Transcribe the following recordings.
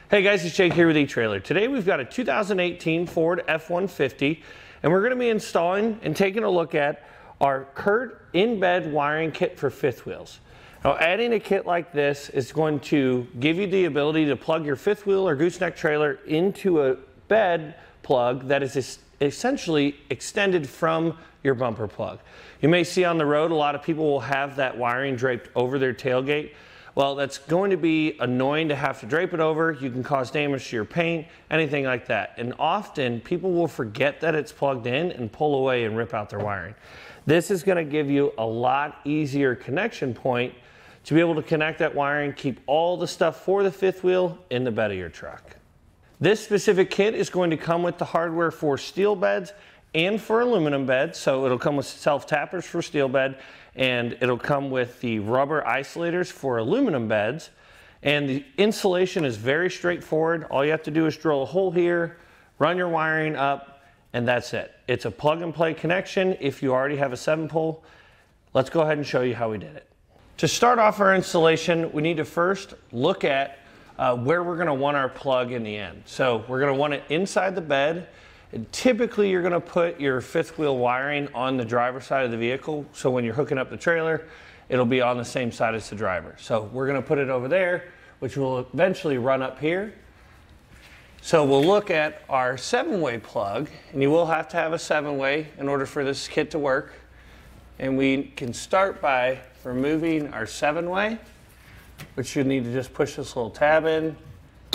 Hey guys, it's Jake here with etrailer. Today we've got a 2018 Ford F-150 and we're going to be installing and taking a look at our Curt in-bed wiring kit for fifth wheels. Now adding a kit like this is going to give you the ability to plug your fifth wheel or gooseneck trailer into a bed plug that is essentially extended from your bumper plug. You may see on the road a lot of people will have that wiring draped over their tailgate. Well, that's going to be annoying to have to drape it over. You can cause damage to your paint, anything like that. And often people will forget that it's plugged in and pull away and rip out their wiring. This is going to give you a lot easier connection point to be able to connect that wiring, keep all the stuff for the fifth wheel in the bed of your truck. This specific kit is going to come with the hardware for steel beds and for aluminum beds. So it'll come with self-tappers for steel bed, and it'll come with the rubber isolators for aluminum beds. And the installation is very straightforward. All you have to do is drill a hole here, run your wiring up, and that's it. It's a plug and play connection if you already have a 7-pole. Let's go ahead and show you how we did it. To start off our installation, we need to first look at where we're going to want our plug in the end. So we're going to want it inside the bed. And typically you're going to put your fifth wheel wiring on the driver's side of the vehicle, so when you're hooking up the trailer it'll be on the same side as the driver. So we're going to put it over there, which will eventually run up here. So we'll look at our 7-way plug, and you will have to have a 7-way in order for this kit to work. And we can start by removing our 7-way, which you need to just push this little tab in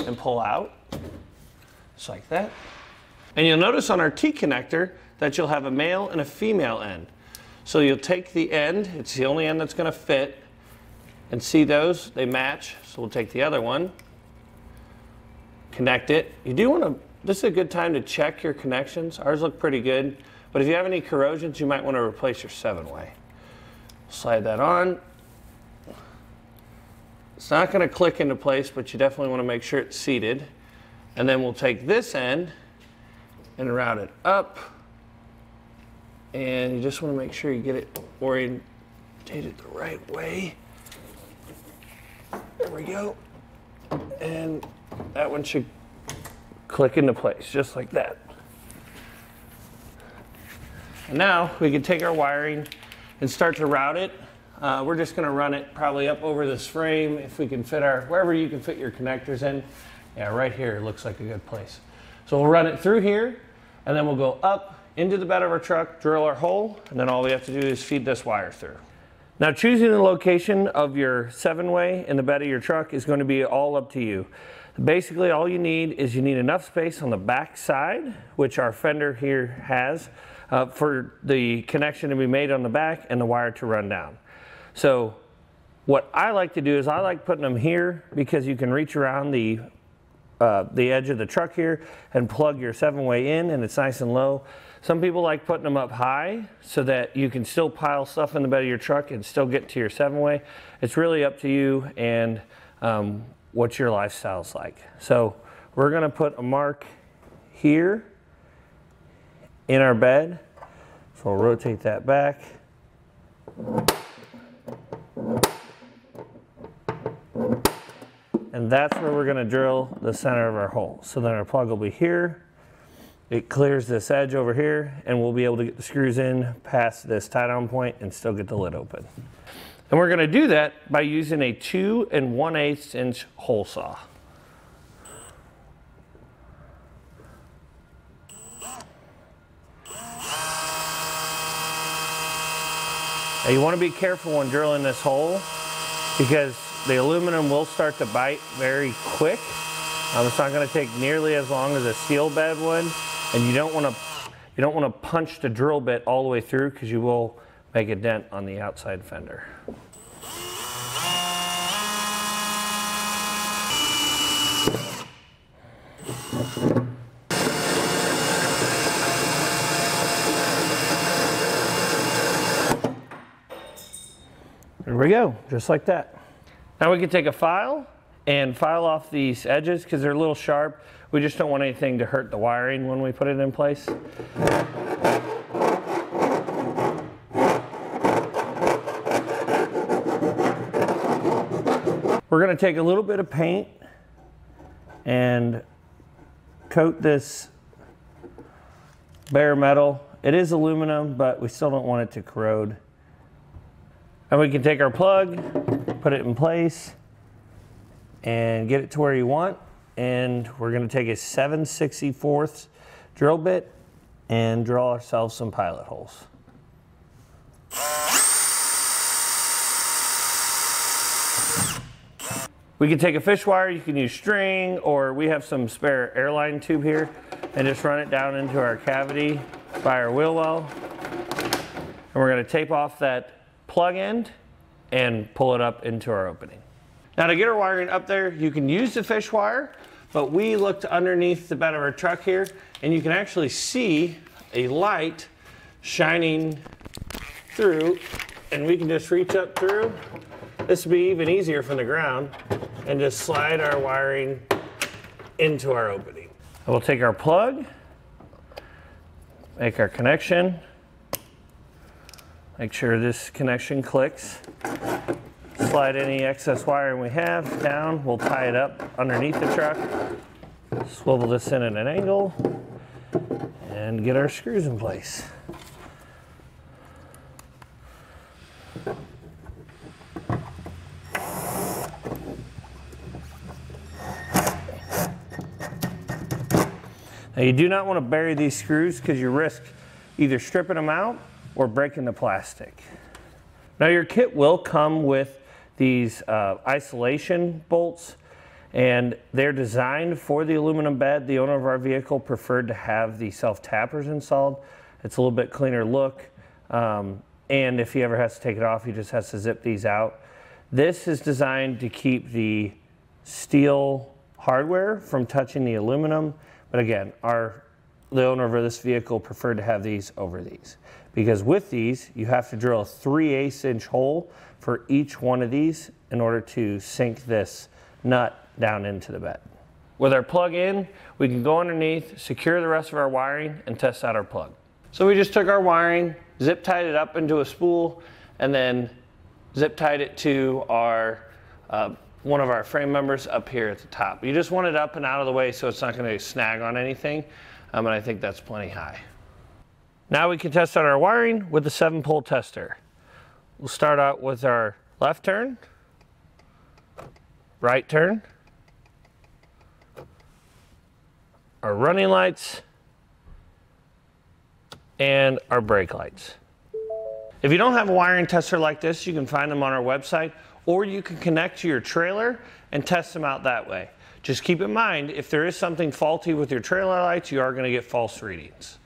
and pull out, just like that. And you'll notice on our T-connector that you'll have a male and a female end. So you'll take the end, it's the only end that's going to fit, and see those, they match. So we'll take the other one, connect it. You do want to, this is a good time to check your connections. Ours look pretty good, but if you have any corrosions, you might want to replace your 7-way. Slide that on. It's not going to click into place, but you definitely want to make sure it's seated. And then we'll take this end and route it up, and you just want to make sure you get it orientated the right way. There we go, and that one should click into place just like that. And now we can take our wiring and start to route it. We're just going to run it probably up over this frame if we can fit our, wherever you can fit your connectors in. Yeah, right here looks like a good place. So we'll run it through here, and then we'll go up into the bed of our truck, drill our hole, and then all we have to do is feed this wire through. Now choosing the location of your 7-way in the bed of your truck is going to be all up to you. Basically all you need is you need enough space on the back side, which our fender here has, for the connection to be made on the back and the wire to run down. So what I like to do is I like putting them here because you can reach around the edge of the truck here and plug your 7-way in, and it's nice and low. Some people like putting them up high so that you can still pile stuff in the bed of your truck and still get to your 7-way. It's really up to you and what your lifestyle's like. So we're going to put a mark here in our bed. So we'll rotate that back. And that's where we're going to drill the center of our hole. So then our plug will be here. It clears this edge over here, and we'll be able to get the screws in past this tie-down point and still get the lid open. And we're going to do that by using a 2 1/8 inch hole saw. Now you want to be careful when drilling this hole because the aluminum will start to bite very quick. It's not going to take nearly as long as a steel bed would, and you don't want to punch the drill bit all the way through because you will make a dent on the outside fender. There we go, just like that. Now we can take a file and file off these edges because they're a little sharp. We just don't want anything to hurt the wiring when we put it in place. We're going to take a little bit of paint and coat this bare metal. It is aluminum, but we still don't want it to corrode. And we can take our plug, put it in place, and get it to where you want. And we're going to take a 7/64 drill bit and drill ourselves some pilot holes. We can take a fish wire, you can use string, or we have some spare airline tube here, and just run it down into our cavity by our wheel well. And we're going to tape off that plug end and pull it up into our opening. Now to get our wiring up there, you can use the fish wire, but we looked underneath the bed of our truck here, and you can actually see a light shining through, and we can just reach up through. This would be even easier from the ground, and just slide our wiring into our opening. And we'll take our plug, make our connection, make sure this connection clicks, slide any excess wiring we have down, we'll tie it up underneath the truck, swivel this in at an angle, and get our screws in place. Now you do not want to bury these screws because you risk either stripping them out or breaking the plastic. Now your kit will come with these isolation bolts, and they're designed for the aluminum bed. The owner of our vehicle preferred to have the self-tappers installed. It's a little bit cleaner look, and if he ever has to take it off, he just has to zip these out. This is designed to keep the steel hardware from touching the aluminum. But again, the owner of this vehicle preferred to have these over these, because with these, you have to drill a 3/8 inch hole for each one of these in order to sink this nut down into the bed. With our plug in, we can go underneath, secure the rest of our wiring, and test out our plug. So we just took our wiring, zip tied it up into a spool, and then zip tied it to our one of our frame members up here at the top. You just want it up and out of the way so it's not going to snag on anything, and I think that's plenty high. Now we can test out our wiring with the 7-pole tester. We'll start out with our left turn, right turn, our running lights, and our brake lights. If you don't have a wiring tester like this, you can find them on our website, or you can connect to your trailer and test them out that way. Just keep in mind, if there is something faulty with your trailer lights, you are going to get false readings.